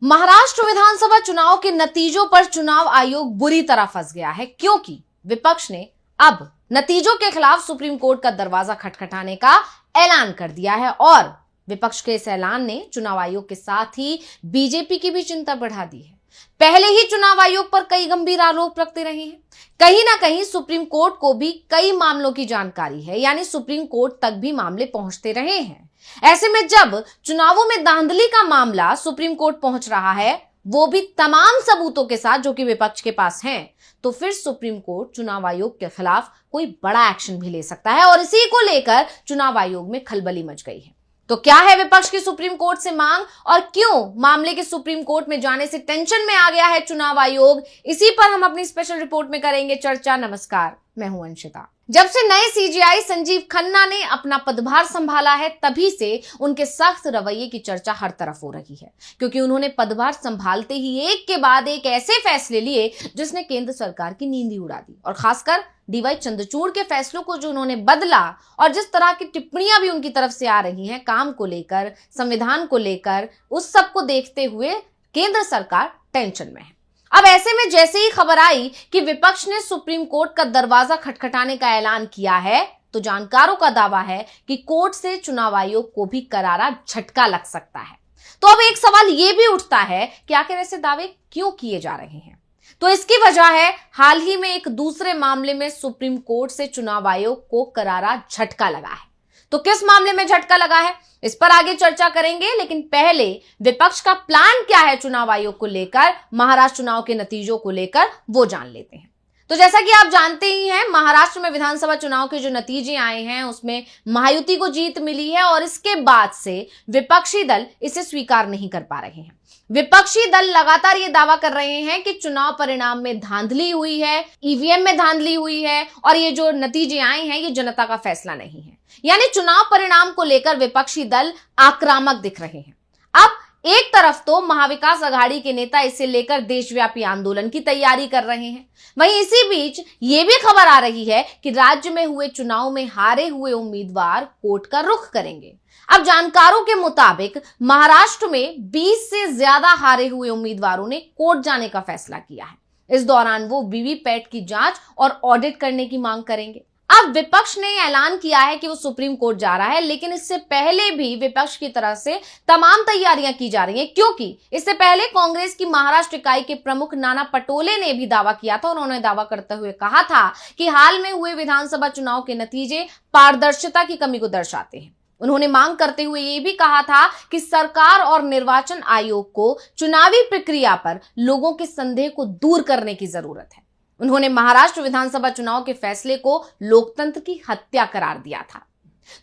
महाराष्ट्र विधानसभा चुनाव के नतीजों पर चुनाव आयोग बुरी तरह फंस गया है, क्योंकि विपक्ष ने अब नतीजों के खिलाफ सुप्रीम कोर्ट का दरवाजा खटखटाने का ऐलान कर दिया है और विपक्ष के इस ऐलान ने चुनाव आयोग के साथ ही बीजेपी की भी चिंता बढ़ा दी है। पहले ही चुनाव आयोग पर कई गंभीर आरोप लगते रहे हैं। कहीं ना कहीं सुप्रीम कोर्ट को भी कई मामलों की जानकारी है, यानी सुप्रीम कोर्ट तक भी मामले पहुंचते रहे हैं। ऐसे में जब चुनावों में धांधली का मामला सुप्रीम कोर्ट पहुंच रहा है, वो भी तमाम सबूतों के साथ जो कि विपक्ष के पास हैं, तो फिर सुप्रीम कोर्ट चुनाव आयोग के खिलाफ कोई बड़ा एक्शन भी ले सकता है और इसी को लेकर चुनाव आयोग में खलबली मच गई है। तो क्या है विपक्ष की सुप्रीम कोर्ट से मांग और क्यों मामले के सुप्रीम कोर्ट में जाने से टेंशन में आ गया है चुनाव आयोग, इसी पर हम अपनी स्पेशल रिपोर्ट में करेंगे चर्चा। नमस्कार, मैं हूं अंशिता। जब से नए सीजीआई संजीव खन्ना ने अपना पदभार संभाला है, तभी से उनके सख्त रवैये की चर्चा हर तरफ हो रही है, क्योंकि उन्होंने पदभार संभालते ही एक के बाद एक ऐसे फैसले लिए जिसने केंद्र सरकार की नींद ही उड़ा दी। और खासकर डीवाई चंद्रचूड़ के फैसलों को जो उन्होंने बदला और जिस तरह की टिप्पणियां भी उनकी तरफ से आ रही हैं काम को लेकर, संविधान को लेकर, उस सब को देखते हुए केंद्र सरकार टेंशन में है। अब ऐसे में जैसे ही खबर आई कि विपक्ष ने सुप्रीम कोर्ट का दरवाजा खटखटाने का ऐलान किया है, तो जानकारों का दावा है कि कोर्ट से चुनाव आयोग को भी करारा झटका लग सकता है। तो अब एक सवाल यह भी उठता है कि आखिर ऐसे दावे क्यों किए जा रहे हैं। तो इसकी वजह है हाल ही में एक दूसरे मामले में सुप्रीम कोर्ट से चुनाव आयोग को करारा झटका लगा है। तो किस मामले में झटका लगा है, इस पर आगे चर्चा करेंगे, लेकिन पहले विपक्ष का प्लान क्या है चुनाव आयोग को लेकर, महाराष्ट्र चुनाव के नतीजों को लेकर, वो जान लेते हैं। तो जैसा कि आप जानते ही हैं, महाराष्ट्र में विधानसभा चुनाव के जो नतीजे आए हैं उसमें महायुति को जीत मिली है और इसके बाद से विपक्षी दल इसे स्वीकार नहीं कर पा रहे हैं। विपक्षी दल लगातार ये दावा कर रहे हैं कि चुनाव परिणाम में धांधली हुई है, ईवीएम में धांधली हुई है और ये जो नतीजे आए हैं ये जनता का फैसला नहीं है। यानी चुनाव परिणाम को लेकर विपक्षी दल आक्रामक दिख रहे हैं। अब एक तरफ तो महाविकास अघाड़ी के नेता इसे लेकर देशव्यापी आंदोलन की तैयारी कर रहे हैं, वहीं इसी बीच ये भी खबर आ रही है कि राज्य में हुए चुनाव में हारे हुए उम्मीदवार कोर्ट का रुख करेंगे। अब जानकारों के मुताबिक महाराष्ट्र में 20 से ज्यादा हारे हुए उम्मीदवारों ने कोर्ट जाने का फैसला किया है। इस दौरान वो वीवीपैट की जांच और ऑडिट करने की मांग करेंगे। अब विपक्ष ने ऐलान किया है कि वो सुप्रीम कोर्ट जा रहा है, लेकिन इससे पहले भी विपक्ष की तरफ से तमाम तैयारियां की जा रही हैं, क्योंकि इससे पहले कांग्रेस की महाराष्ट्र इकाई के प्रमुख नाना पटोले ने भी दावा किया था। उन्होंने दावा करते हुए कहा था कि हाल में हुए विधानसभा चुनाव के नतीजे पारदर्शिता की कमी को दर्शाते हैं। उन्होंने मांग करते हुए ये भी कहा था कि सरकार और निर्वाचन आयोग को चुनावी प्रक्रिया पर लोगों के संदेह को दूर करने की जरूरत है। उन्होंने महाराष्ट्र विधानसभा चुनाव के फैसले को लोकतंत्र की हत्या करार दिया था।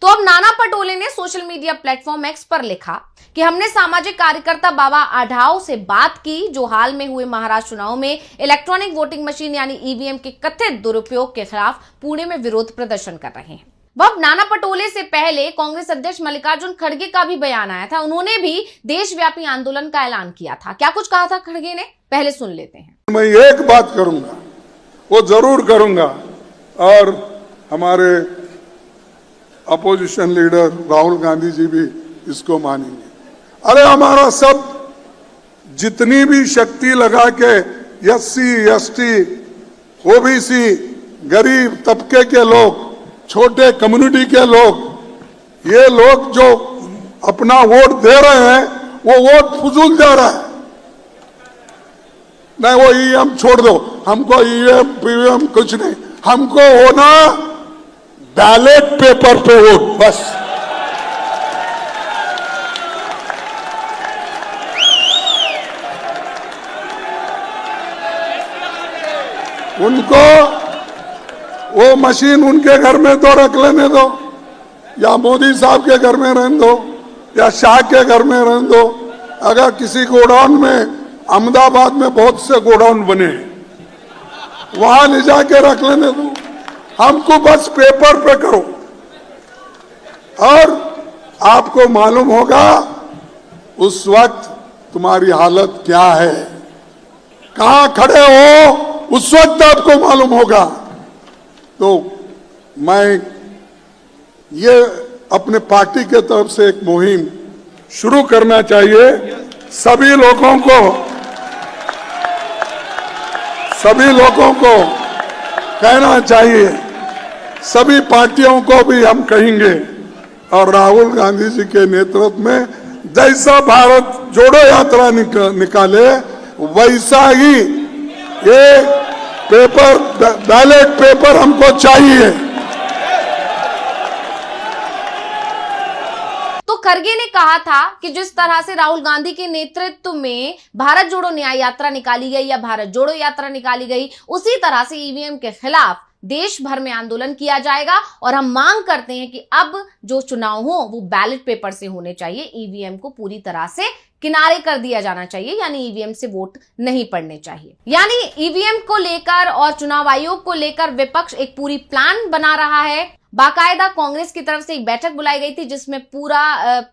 तो अब नाना पटोले ने सोशल मीडिया प्लेटफॉर्म एक्स पर लिखा कि हमने सामाजिक कार्यकर्ता बाबा आढाव से बात की, जो हाल में हुए महाराष्ट्र चुनाव में इलेक्ट्रॉनिक वोटिंग मशीन यानी ईवीएम के कथित दुरुपयोग के खिलाफ पुणे में विरोध प्रदर्शन कर रहे हैं। वह नाना पटोले से पहले कांग्रेस अध्यक्ष मल्लिकार्जुन खड़गे का भी बयान आया था। उन्होंने भी देशव्यापी आंदोलन का ऐलान किया था। क्या कुछ कहा था खड़गे ने, पहले सुन लेते हैं। मैं एक बात करूंगा, वो जरूर करूंगा, और हमारे अपोजिशन लीडर राहुल गांधी जी भी इसको मानेंगे। अरे हमारा सब जितनी भी शक्ति लगा के एससी, एसटी, ओबीसी, गरीब तबके के लोग, छोटे कम्युनिटी के लोग, ये लोग जो अपना वोट दे रहे हैं वो वोट फजूल जा रहा है। नहीं, वो ईवीएम छोड़ दो, हमको ईवीएम पीवीएम कुछ नहीं, हमको होना बैलेट पेपर पे वोट, बस। उनको वो मशीन उनके घर में तो रख लेने दो, या मोदी साहब के घर में रहने दो, या शाह के घर में रहने दो। अगर किसी गोडाउन में, अहमदाबाद में बहुत से गोडाउन बने हैं, वहां ले जाके रख लेने दो, हमको बस पेपर पे करो। और आपको मालूम होगा उस वक्त तुम्हारी हालत क्या है, कहां खड़े हो, उस वक्त आपको मालूम होगा। तो मैं ये अपने पार्टी के तरफ से एक मुहिम शुरू करना चाहिए सभी लोगों को कहना चाहिए, सभी पार्टियों को भी हम कहेंगे, और राहुल गांधी जी के नेतृत्व में जैसा भारत जोड़ो यात्रा निकाले वैसा ही ये बैलेट पेपर हमको चाहिए। तो खरगे ने कहा था कि जिस तरह से राहुल गांधी के नेतृत्व में भारत जोड़ो न्याय यात्रा निकाली गई या भारत जोड़ो यात्रा निकाली गई, उसी तरह से ईवीएम के खिलाफ देश भर में आंदोलन किया जाएगा। और हम मांग करते हैं कि अब जो चुनाव हो वो बैलेट पेपर से होने चाहिए, ईवीएम को पूरी तरह से किनारे कर दिया जाना चाहिए, यानी ईवीएम से वोट नहीं पड़ने चाहिए। यानी ईवीएम को लेकर और चुनाव आयोग को लेकर विपक्ष एक पूरी प्लान बना रहा है। बाकायदा कांग्रेस की तरफ से एक बैठक बुलाई गई थी जिसमें पूरा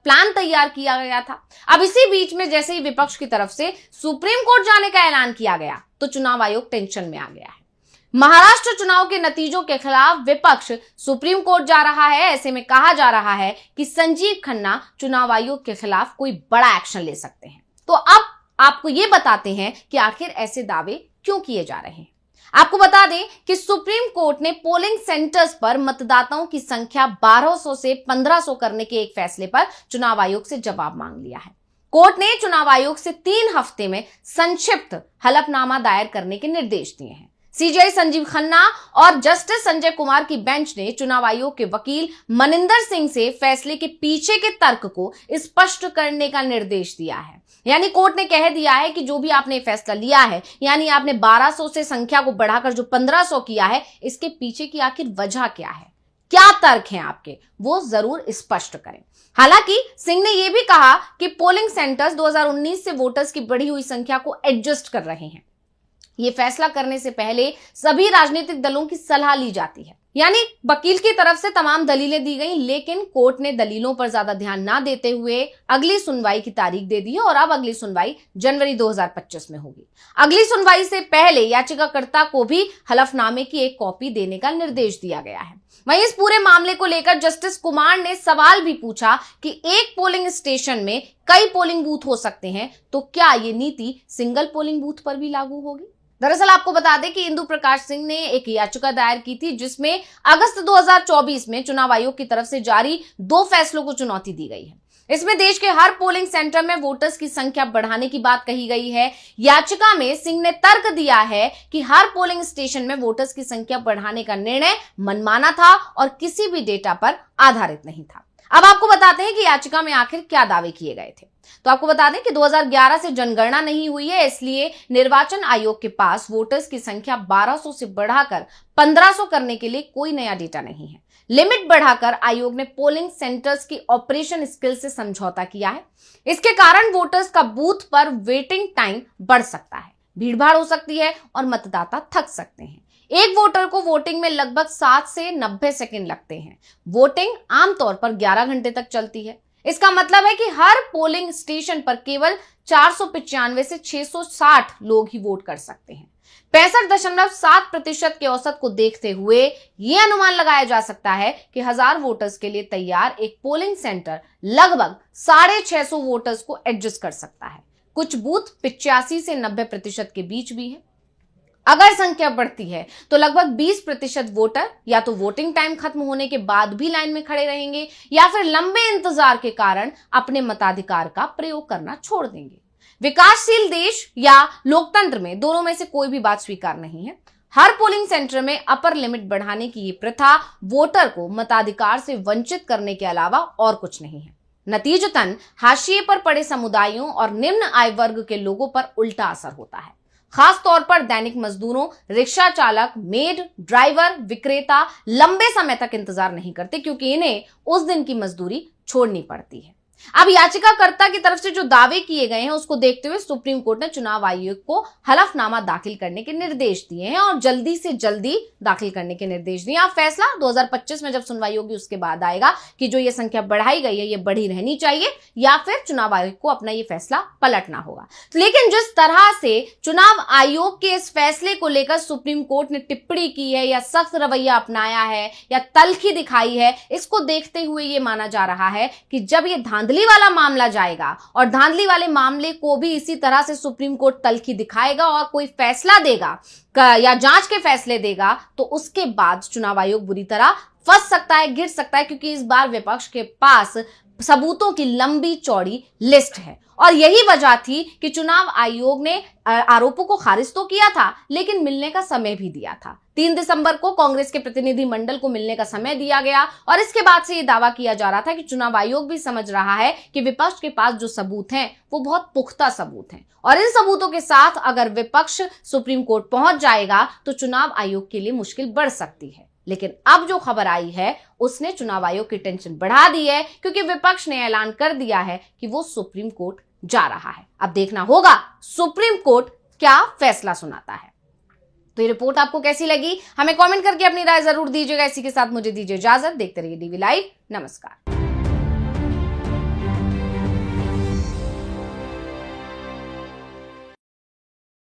प्लान तैयार किया गया था। अब इसी बीच में जैसे ही विपक्ष की तरफ से सुप्रीम कोर्ट जाने का ऐलान किया गया तो चुनाव आयोग टेंशन में आ गया है। महाराष्ट्र चुनाव के नतीजों के खिलाफ विपक्ष सुप्रीम कोर्ट जा रहा है। ऐसे में कहा जा रहा है कि संजीव खन्ना चुनाव आयोग के खिलाफ कोई बड़ा एक्शन ले सकते हैं। तो अब आपको ये बताते हैं कि आखिर ऐसे दावे क्यों किए जा रहे हैं। आपको बता दें कि सुप्रीम कोर्ट ने पोलिंग सेंटर्स पर मतदाताओं की संख्या 1200 से 1500 करने के एक फैसले पर चुनाव आयोग से जवाब मांग लिया है। कोर्ट ने चुनाव आयोग से 3 हफ्ते में संक्षिप्त हलफनामा दायर करने के निर्देश दिए हैं। सीजेआई संजीव खन्ना और जस्टिस संजय कुमार की बेंच ने चुनाव आयोग के वकील मनिंदर सिंह से फैसले के पीछे के तर्क को स्पष्ट करने का निर्देश दिया है। यानी कोर्ट ने कह दिया है कि जो भी आपने फैसला लिया है, यानी आपने 1200 से संख्या को बढ़ाकर जो 1500 किया है, इसके पीछे की आखिर वजह क्या है, क्या तर्क हैं आपके, वो जरूर स्पष्ट करें। हालांकि सिंह ने यह भी कहा कि पोलिंग सेंटर्स 2019 से वोटर्स की बढ़ी हुई संख्या को एडजस्ट कर रहे हैं। ये फैसला करने से पहले सभी राजनीतिक दलों की सलाह ली जाती है। यानी वकील की तरफ से तमाम दलीलें दी गई, लेकिन कोर्ट ने दलीलों पर ज्यादा ध्यान ना देते हुए अगली सुनवाई की तारीख दे दी है और अब अगली सुनवाई जनवरी 2025 में होगी। अगली सुनवाई से पहले याचिकाकर्ता को भी हलफनामे की एक कॉपी देने का निर्देश दिया गया है। वहीं इस पूरे मामले को लेकर जस्टिस कुमार ने सवाल भी पूछा कि एक पोलिंग स्टेशन में कई पोलिंग बूथ हो सकते हैं, तो क्या ये नीति सिंगल पोलिंग बूथ पर भी लागू होगी। दरअसल आपको बता दें कि इंदु प्रकाश सिंह ने एक याचिका दायर की थी जिसमें अगस्त 2024 में चुनाव आयोग की तरफ से जारी 2 फैसलों को चुनौती दी गई है। इसमें देश के हर पोलिंग सेंटर में वोटर्स की संख्या बढ़ाने की बात कही गई है। याचिका में सिंह ने तर्क दिया है कि हर पोलिंग स्टेशन में वोटर्स की संख्या बढ़ाने का निर्णय मनमाना था और किसी भी डेटा पर आधारित नहीं था। अब आपको बताते हैं कि याचिका में आखिर क्या दावे किए गए थे। तो आपको बता दें कि 2011 से जनगणना नहीं हुई है, इसलिए निर्वाचन आयोग के पास वोटर्स की संख्या 1200 से बढ़ाकर 1500 करने के लिए कोई नया डेटा नहीं है। लिमिट बढ़ाकर आयोग ने पोलिंग सेंटर्स की ऑपरेशन स्किल से समझौता किया है। इसके कारण वोटर्स का बूथ पर वेटिंग टाइम बढ़ सकता है, भीड़भाड़ हो सकती है और मतदाता थक सकते हैं। एक वोटर को वोटिंग में लगभग 60 से 90 सेकंड लगते हैं। वोटिंग आमतौर पर 11 घंटे तक चलती है। इसका मतलब है कि हर पोलिंग स्टेशन पर केवल 495 से 660 लोग ही वोट कर सकते हैं। 65.7% के औसत को देखते हुए यह अनुमान लगाया जा सकता है कि 1000 वोटर्स के लिए तैयार एक पोलिंग सेंटर लगभग 650 वोटर्स को एडजस्ट कर सकता है। कुछ बूथ 85 से 90% के बीच भी है। अगर संख्या बढ़ती है तो लगभग 20% वोटर या तो वोटिंग टाइम खत्म होने के बाद भी लाइन में खड़े रहेंगे या फिर लंबे इंतजार के कारण अपने मताधिकार का प्रयोग करना छोड़ देंगे। विकासशील देश या लोकतंत्र में दोनों में से कोई भी बात स्वीकार नहीं है। हर पोलिंग सेंटर में अपर लिमिट बढ़ाने की ये प्रथा वोटर को मताधिकार से वंचित करने के अलावा और कुछ नहीं है। नतीजतन हाशिए पर पड़े समुदायों और निम्न आय वर्ग के लोगों पर उल्टा असर होता है। खास तौर पर दैनिक मजदूरों, रिक्शा चालक, मेड, ड्राइवर, विक्रेता लंबे समय तक इंतजार नहीं करते क्योंकि इन्हें उस दिन की मजदूरी छोड़नी पड़ती है। अब याचिकाकर्ता की तरफ से जो दावे किए गए हैं उसको देखते हुए सुप्रीम कोर्ट ने चुनाव आयोग को हलफनामा दाखिल करने के निर्देश दिए हैं और जल्दी से जल्दी दाखिल करने के निर्देश दिए। अब फैसला 2025 में जब सुनवाई होगी उसके बाद आएगा कि जो ये संख्या बढ़ाई गई है ये बढ़ी रहनी चाहिए या फिर चुनाव आयोग को अपना ये फैसला पलटना होगा। लेकिन जिस तरह से चुनाव आयोग के इस फैसले को लेकर सुप्रीम कोर्ट ने टिप्पणी की है या सख्त रवैया अपनाया है या तल्खी दिखाई है, इसको देखते हुए ये माना जा रहा है कि जब ये धांधली धांधली वाला मामला जाएगा और धांधली वाले मामले को भी इसी तरह से सुप्रीम कोर्ट तल्खी दिखाएगा और कोई फैसला देगा या जांच के फैसले देगा, तो उसके बाद चुनाव आयोग बुरी तरह फंस सकता है, गिर सकता है, क्योंकि इस बार विपक्ष के पास सबूतों की लंबी चौड़ी लिस्ट है। और यही वजह थी कि चुनाव आयोग ने आरोपों को खारिज तो किया था, लेकिन मिलने का समय भी दिया था। 3 दिसंबर को कांग्रेस के प्रतिनिधि मंडल को मिलने का समय दिया गया और इसके बाद से यह दावा किया जा रहा था कि चुनाव आयोग भी समझ रहा है कि विपक्ष के पास जो सबूत हैं वो बहुत पुख्ता सबूत हैं और इन सबूतों के साथ अगर विपक्ष सुप्रीम कोर्ट पहुंच जाएगा तो चुनाव आयोग के लिए मुश्किल बढ़ सकती है। लेकिन अब जो खबर आई है उसने चुनाव आयोग की टेंशन बढ़ा दी है, क्योंकि विपक्ष ने ऐलान कर दिया है कि वो सुप्रीम कोर्ट जा रहा है। अब देखना होगा सुप्रीम कोर्ट क्या फैसला सुनाता है। तो ये रिपोर्ट आपको कैसी लगी, हमें कमेंट करके अपनी राय जरूर दीजिएगा। इसी के साथ मुझे दीजिए इजाजत। देखते रहिए डीवी लाइव। नमस्कार।